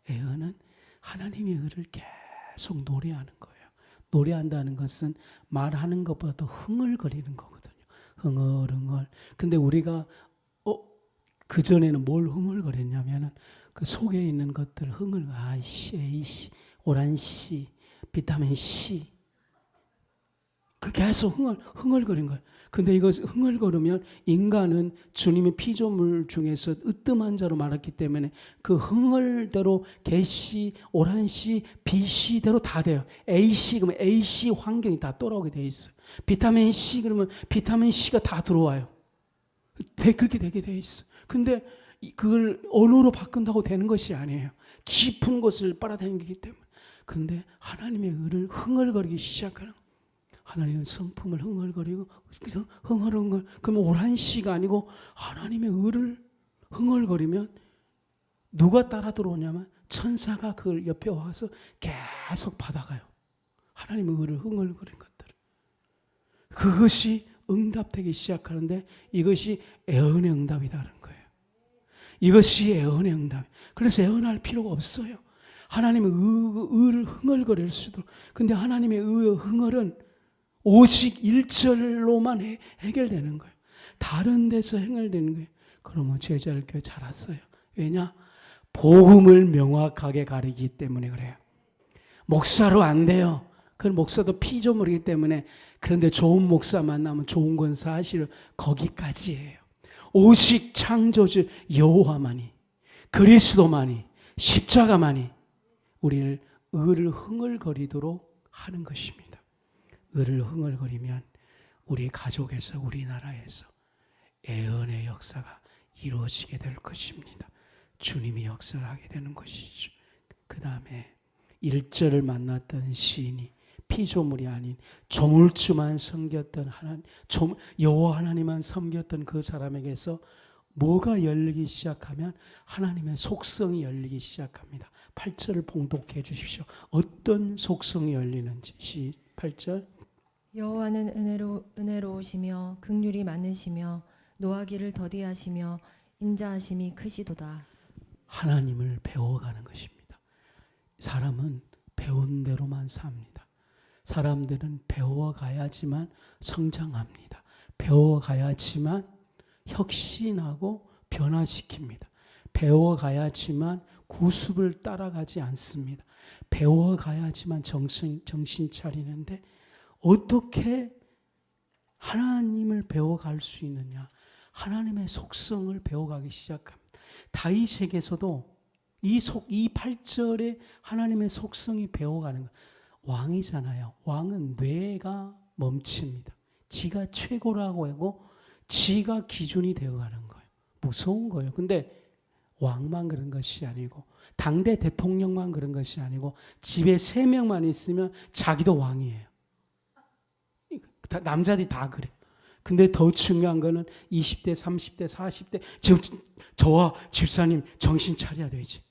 애언은 하나님의 의를 계속 노래하는 거예요. 노래한다는 것은 말하는 것보다 더 흥얼거리는 거거든요. 흥얼흥얼. 근데 우리가 그전에는 뭘 흥얼거렸냐면은 그 속에 있는 것들 아이씨, 에이씨, 오란씨, 비타민 C 그 계속 흥얼거린 거예요. 근데 이것을 흥얼거리면 인간은 주님의 피조물 중에서 으뜸한 자로 말했기 때문에 그 흥얼대로 개시, 오란시, B씨대로 다 돼요. A씨 그러면 A씨 환경이 다 돌아오게 돼 있어요. 비타민 C 그러면 비타민 C가 다 들어와요. 그렇게 되게 돼 있어. 근데 그걸 언어로 바꾼다고 되는 것이 아니에요. 깊은 곳을 빨아당기기 때문에. 근데 하나님의 의를 흥얼거리기 시작하는 거예요. 하나님의 성품을 흥얼거리고 그래서 흥얼흥얼 그러면 오란시가 아니고 하나님의 의를 흥얼거리면 누가 따라 들어오냐면 천사가 그걸 옆에 와서 계속 받아가요. 하나님의 의를 흥얼거린 것들을. 그것이 응답되기 시작하는데 이것이 애언의 응답이다는 거예요. 이것이 애언의 응답. 그래서 애언할 필요가 없어요. 하나님의 의를 흥얼거릴 수도. 근데 하나님의 의의 흥얼은 오직 1절로만 해결되는 거예요. 다른 데서 해결되는 거예요. 그러면 제자를 교회 잘 왔어요. 왜냐? 복음을 명확하게 가리기 때문에 그래요. 목사로 안 돼요. 그 목사도 피조물이기 때문에. 그런데 좋은 목사 만나면 좋은 건 사실은 거기까지예요. 오직 창조주 여호와만이, 그리스도만이, 십자가만이 우리를 의를 흥얼거리도록 하는 것입니다. 의를 흥얼거리면 우리 가족에서 우리나라에서 애언의 역사가 이루어지게 될 것입니다. 주님이 역사를 하게 되는 것이죠. 그 다음에 1절을 만났던 시인이 피조물이 아닌 조물주만 섬겼던 여호와 하나님만 섬겼던 그 사람에게서 뭐가 열리기 시작하면 하나님의 속성이 열리기 시작합니다. 8절을 봉독해 주십시오. 어떤 속성이 열리는지 8절 여호와는 은혜로우시며 긍휼이 많으시며 노하기를 더디하시며 인자하심이 크시도다. 하나님을 배워가는 것입니다. 사람은 배운 대로만 삽니다. 사람들은 배워가야지만 성장합니다. 배워가야지만 혁신하고 변화시킵니다. 배워가야지만 구습을 따라가지 않습니다. 배워가야지만 정신 차리는데 어떻게 하나님을 배워갈 수 있느냐? 하나님의 속성을 배워가기 시작합니다. 다윗에게서도 이 8절에 하나님의 속성이 배워가는 거예요. 왕이잖아요. 왕은 뇌가 멈춥니다. 지가 최고라고 하고 지가 기준이 되어가는 거예요. 무서운 거예요. 근데 왕만 그런 것이 아니고 당대 대통령만 그런 것이 아니고 집에 3명만 있으면 자기도 왕이에요. 남자들이 다 그래. 근데 더 중요한 거는 20대, 30대, 40대 지금 저와 집사님 정신 차려야 되지.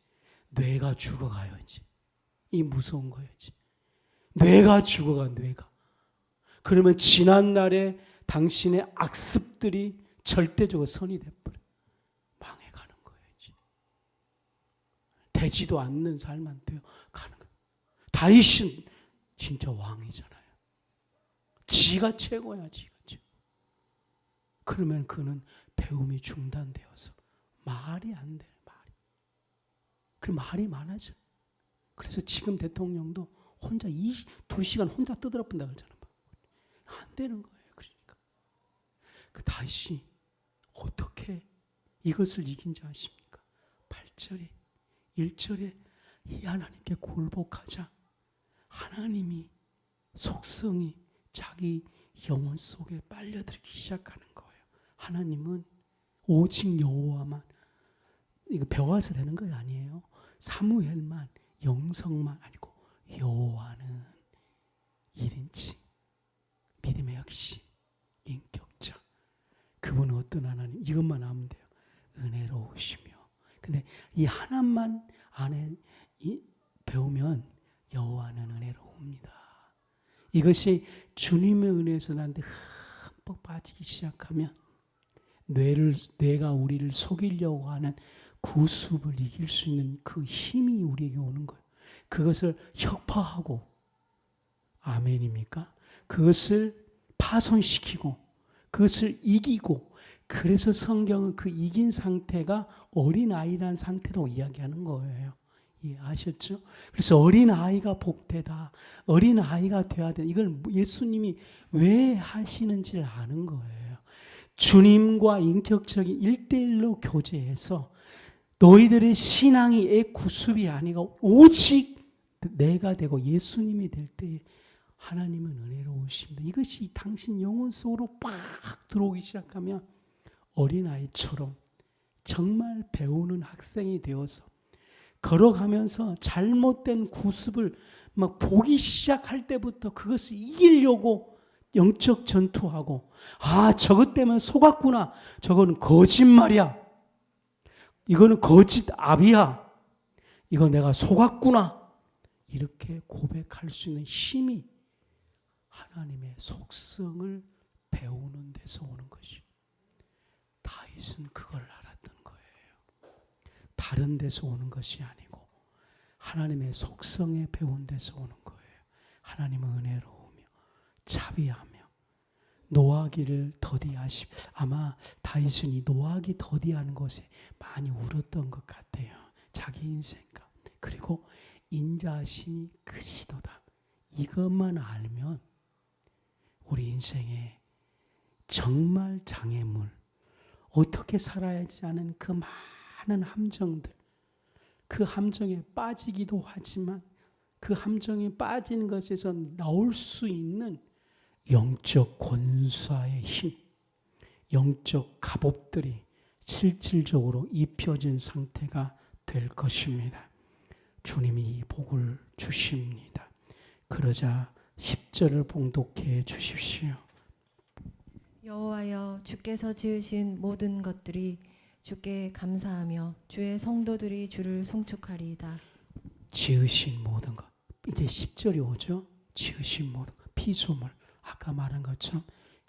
뇌가 죽어가요 이제. 이 무서운 거예요. 뇌가 죽어가 뇌가. 그러면 지난날에 당신의 악습들이 절대적으로 선이 돼버려. 망해가는 거예요 이제. 되지도 않는 삶만 되어 가는 거예요. 다윗은 진짜 왕이잖아요. 지가 최고야, 지가 최고. 그러면 그는 배움이 중단되어서 말이 안 돼, 말이. 그 말이 많아져. 그래서 지금 대통령도 혼자 2시간 혼자 떠들어본다 그러잖아. 안 되는 거예요. 그러니까 그 다윗이 어떻게 이것을 이긴지 아십니까? 8절에 1절에 이 하나님께 굴복하자. 하나님이 속성이 자기 영혼 속에 빨려들기 시작하는 거예요. 하나님은 오직 여호와만, 이거 배워서 되는 거 아니에요. 사무엘만, 영성만 아니고 여호와는 1인칭, 믿음의 역시 인격자. 그분은 어떤 하나님? 이것만 하면 돼요. 은혜로우시며. 근데 이 하나만 안에 배우면 여호와는 은혜로웁니다. 이것이 주님의 은혜에서 나한테 흠뻑 빠지기 시작하면 뇌가 우리를 속이려고 하는 구습을 이길 수 있는 그 힘이 우리에게 오는 거예요. 그것을 혁파하고, 아멘입니까? 그것을 파손시키고 그것을 이기고, 그래서 성경은 그 이긴 상태가 어린아이란 상태로 이야기하는 거예요. 아셨죠? 그래서 어린아이가 복되다. 어린아이가 되어야 돼. 이걸 예수님이 왜 하시는지를 아는 거예요. 주님과 인격적인 1대1로 교제해서 너희들의 신앙이 구습이 아니고 오직 내가 되고 예수님이 될 때 하나님은 은혜로우십니다. 이것이 당신 영혼 속으로 팍 들어오기 시작하면 어린아이처럼 정말 배우는 학생이 되어서 걸어가면서 잘못된 구습을 막 보기 시작할 때부터 그것을 이기려고 영적 전투하고, 저것 때문에 속았구나. 저거는 거짓말이야. 이거는 거짓 압이야. 이거 내가 속았구나. 이렇게 고백할 수 있는 힘이 하나님의 속성을 배우는 데서 오는 것이. 다윗은 그걸 알았던 거예요. 다른 데서 오는 것이 아니고 하나님의 속성에 배운 데서 오는 거예요. 하나님은 은혜로우며 자비하며 노하기를 더디하십. 아마 다윗은 이 노하기 더디하는 것에 많이 울었던 것 같아요. 자기 인생과. 그리고 인자하심이 크시도다. 이것만 알면 우리 인생에 정말 장애물, 어떻게 살아야지 하는 그 많은 함정들, 그 함정에 빠지기도 하지만 그 함정에 빠지는 것에서 나올 수 있는 영적 권사의 힘, 영적 갑옷들이 실질적으로 입혀진 상태가 될 것입니다. 주님이 이 복을 주십니다. 그러자 10절을 봉독해 주십시오. 여호와여, 주께서 지으신 모든 것들이 주께 감사하며 주의 성도들이 주를 송축하리이다. 지으신 모든 것. 이제 10절이 오죠. 지으신 모든 것. 피조물. 아까 말한 것처럼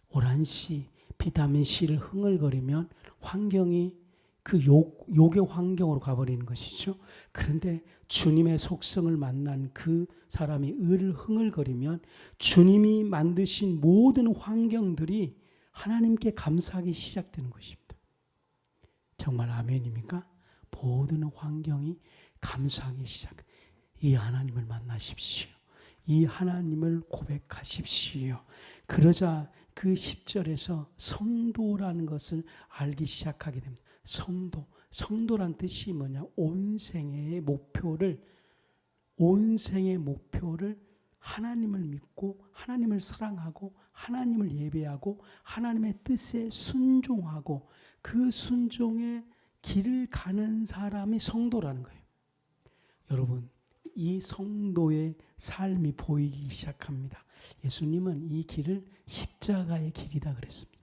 오란씨, 비타민C를 흥얼거리면 환경이 그 욕의 환경으로 가버리는 것이죠. 그런데 주님의 속성을 만난 그 사람이 을을 흥얼거리면 주님이 만드신 모든 환경들이 하나님께 감사하기 시작되는 것입니다. 정말 아멘입니까? 모든 환경이 감사하기 시작. 이 하나님을 만나십시오. 이 하나님을 고백하십시오. 그러자 그 10절에서 성도라는 것을 알기 시작하게 됩니다. 성도란 뜻이 뭐냐? 온 생의 목표를 하나님을 믿고 하나님을 사랑하고 하나님을 예배하고 하나님의 뜻에 순종하고 그 순종의 길을 가는 사람이 성도라는 거예요. 여러분, 이 성도의 삶이 보이기 시작합니다. 예수님은 이 길을 십자가의 길이다 그랬습니다.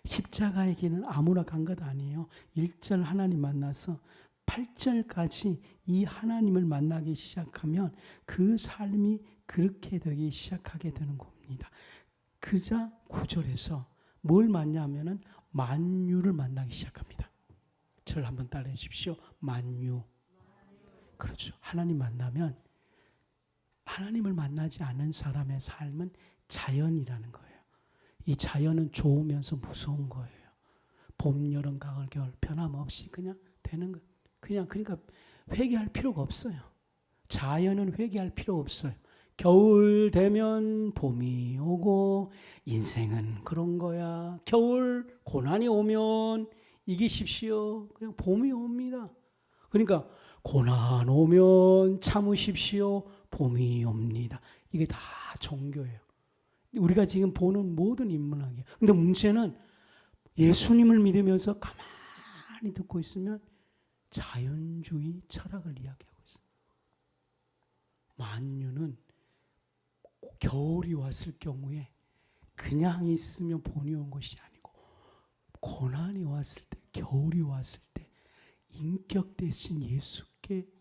십자가의 길은 아무나 간 것 아니에요. 1절 하나님 만나서 8절까지 이 하나님을 만나기 시작하면 그 삶이 그렇게 되기 시작하게 되는 겁니다. 그자 9절에서 뭘 만나면은 만유를 만나기 시작합니다. 저를 한번 따라해 주십시오. 만유. 그렇죠. 하나님 만나면 하나님을 만나지 않은 사람의 삶은 자연이라는 거예요. 이 자연은 좋으면서 무서운 거예요. 봄, 여름, 가을, 겨울 변함없이 그냥 되는 거. 그러니까 회개할 필요가 없어요. 자연은 회개할 필요 없어요. 겨울 되면 봄이 오고 인생은 그런 거야. 겨울 고난이 오면 이기십시오. 그냥 봄이 옵니다. 그러니까 고난 오면 참으십시오. 봄이 옵니다. 이게 다 종교예요. 우리가 지금 보는 모든 인문학이에요. 근데 문제는 예수님을 믿으면서 가만히 듣고 있으면 자연주의 철학을 이야기하고 있어요. 만유는 겨울이 왔을 경우에 그냥 있으면 봄이 온 것이 아니고 고난이 왔을 때, 겨울이 왔을 때 인격 대신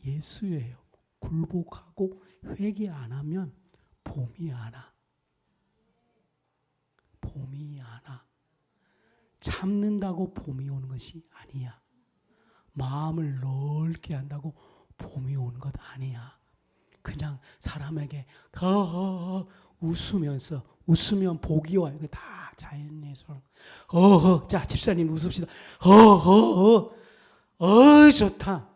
예수예요. 굴복하고 회개 안 하면 봄이 안 와. 봄이 안 와. 참는다고 봄이 오는 것이 아니야. 마음을 넓게 한다고 봄이 오는 것 아니야. 그냥 사람에게 웃으면 복이 와요. 이거 다 자연예술. 자 집사님 웃읍시다. 좋다.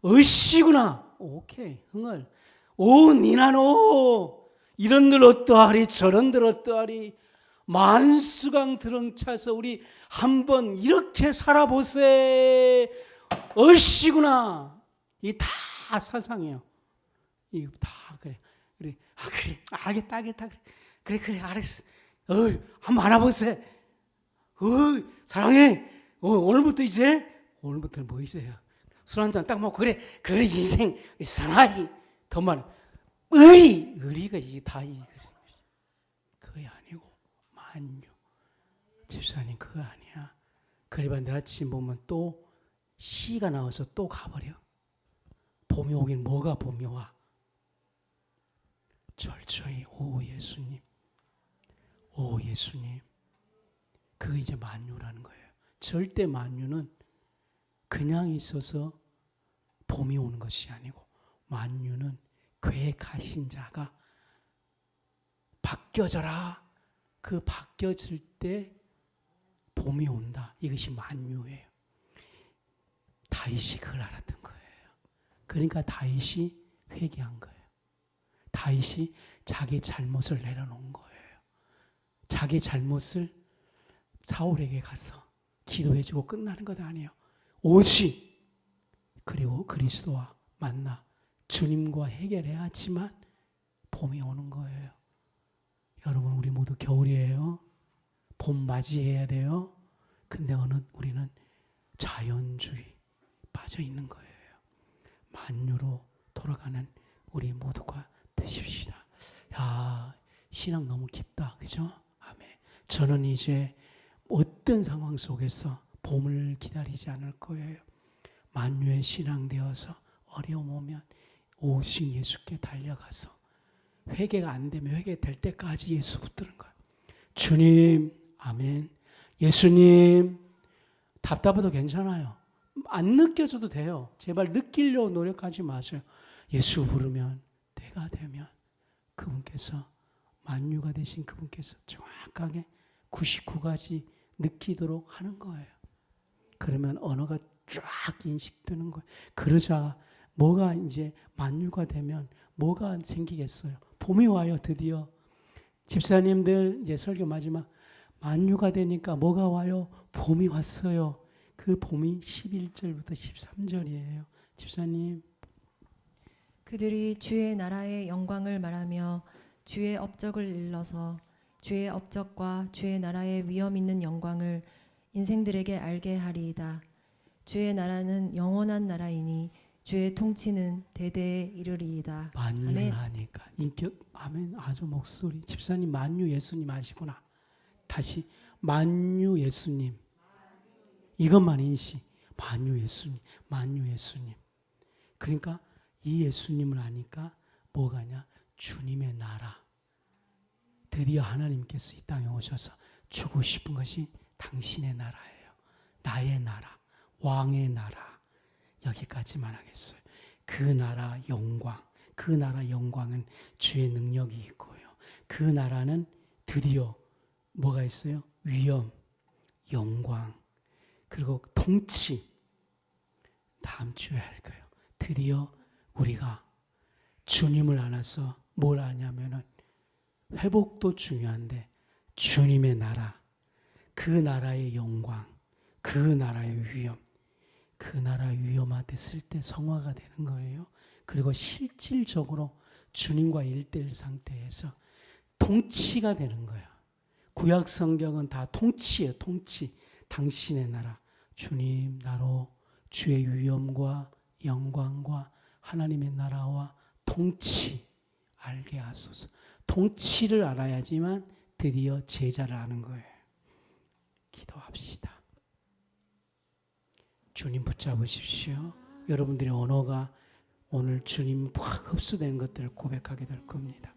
으씨구나. 오케이. 흥을. 오 니나노 이런들 어떠하리 저런들 어떠하리 만수강 드렁차서 우리 한번 이렇게 살아보세. 얼씨구나. 이 다 사상이에요. 이거 다 그래. 그래. 아 그래. 알겠다. 그래. 알았어. 한번 알아보세. 사랑해. 오늘부터 뭐 있어요? 술 한잔 딱 먹고 그래 인생 사나이 더 많아. 의리가 이게 다 이거. 그게 아니고 만유. 집사님 그거 아니야. 그래봐 내가 아침 보면 또 시가 나와서 또 가버려. 봄이 오긴 뭐가 봄이 와. 철저히 오 예수님. 그게 이제 만유라는 거예요. 절대 만유는 그냥 있어서 봄이 오는 것이 아니고 만유는 계획하신 자가 바뀌어져라. 그 바뀌어질 때 봄이 온다. 이것이 만유예요. 다윗이 그걸 알았던 거예요. 그러니까 다윗이 회개한 거예요. 다윗이 자기 잘못을 내려놓은 거예요. 자기 잘못을 사울에게 가서 기도해주고 끝나는 것 아니에요. 오직 그리고 그리스도와 만나 주님과 해결해야지만 봄이 오는 거예요. 여러분 우리 모두 겨울이에요. 봄 맞이해야 돼요. 근데 우리는 자연주의 빠져 있는 거예요. 만유로 돌아가는 우리 모두가 되십시다. 야, 신앙 너무 깊다. 그죠? 아멘. 저는 이제 어떤 상황 속에서 봄을 기다리지 않을 거예요. 만유의 신앙 되어서 어려움 오면 오직 예수께 달려가서 회개가 안 되면 회개될 때까지 예수 붙드는 거예요. 주님, 아멘. 예수님, 답답해도 괜찮아요. 안 느껴져도 돼요. 제발 느끼려고 노력하지 마세요. 예수 부르면 때가 되면 그분께서 만유가 되신 그분께서 정확하게 99가지 느끼도록 하는 거예요. 그러면 언어가 쫙 인식되는 거예요. 그러자 뭐가 이제 만유가 되면 뭐가 생기겠어요? 봄이 와요. 드디어 집사님들 이제 설교 마지막 만유가 되니까 뭐가 와요? 봄이 왔어요. 그 봄이 11절부터 13절이에요. 집사님. 그들이 주의 나라의 영광을 말하며 주의 업적을 일러서 주의 업적과 주의 나라의 위엄 있는 영광을 인생들에게 알게 하리이다. 주의 나라는 영원한 나라이니 주의 통치는 대대에 이르리이다. 만유를 아멘. 하니까 인격 아멘. 아주 목소리 집사님 만유 예수님 아시구나. 다시 만유 예수님 이것만 인식. 만유 예수님. 그러니까 이 예수님을 아니까 뭐가냐? 주님의 나라. 드디어 하나님께서 이 땅에 오셔서 주고 싶은 것이 당신의 나라예요. 나의 나라, 왕의 나라. 여기까지만 하겠어요. 그 나라 영광은 주의 능력이 있고요. 그 나라는 드디어 뭐가 있어요? 위엄, 영광, 그리고 통치. 다음 주에 할 거예요. 드디어 우리가 주님을 안아서 뭘 하냐면은 회복도 중요한데 주님의 나라, 그 나라의 영광, 그 나라의 위엄, 그 나라의 위엄화 됐을 때 성화가 되는 거예요. 그리고 실질적으로 주님과 1:1 상태에서 통치가 되는 거예요. 구약 성경은 다 통치예요. 통치. 당신의 나라. 주님 나로 주의 위엄과 영광과 하나님의 나라와 통치 알게 하소서. 통치를 알아야지만 드디어 제자를 아는 거예요. 기도합시다. 주님 붙잡으십시오. 여러분들의 언어가 오늘 주님 확 흡수되는 것들을 고백하게 될 겁니다.